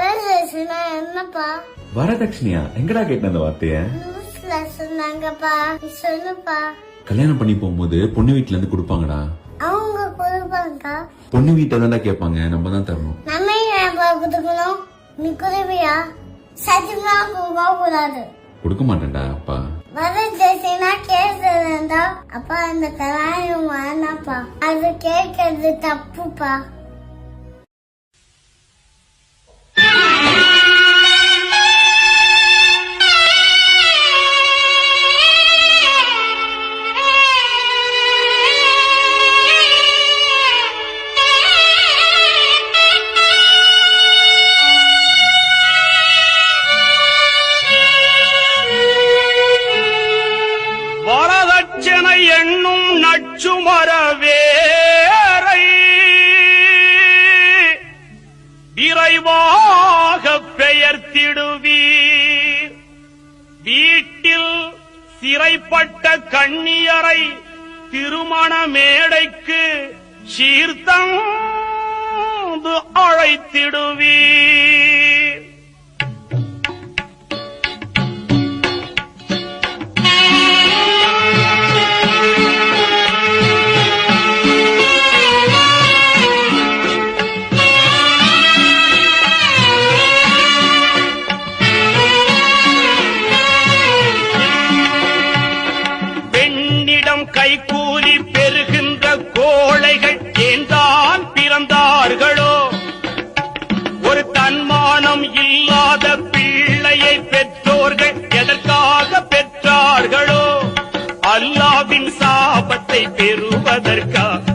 வரதட்சணை என்னப்பா? வரதட்சணையா? எங்கடா கேட்ட அந்த வார்த்தைய? நியூஸ்ல சொன்னாங்கப்பா, சொல்லுப்பா. கல்யாணம் பண்ணி போகும்போது பொண்ணு வீட்டுல இருந்து கொடுப்பாங்கடா. அவங்க கொடுப்பாங்க. பொண்ணு வீட்டை தான்டா கேட்பாங்க, நம்ம தான் தரணும். நம்ம ஏன் கொடுக்கணும்? நீ குருவியா? சத்தியமா கொடுக்க கூடாது. கொடுக்க மாட்டேன்டா அப்பா. வரதட்சணை கேட்கறதா அப்பா, அந்த கல்யாணம் வேணாப்பா. அது கேட்கறது தப்புப்பா. வரதட்சணை என்னும் நச்சுமர வேரை விரைவாக பெயர்த்திடுவீர். வீட்டில் சிறைப்பட்ட கண்ணியரை திருமண மேடைக்கு சீர்தந்து அழைத்திடுவீர். கைகூலி பெறுகின்ற கோழைகள் ஏன்தான் பிறந்தார்களோ? ஒரு தன்மானம் இல்லாத பிள்ளையை பெற்றோர்கள் எதற்காக பெற்றார்களோ? அல்லாவின் சாபத்தை பெறுவதற்காக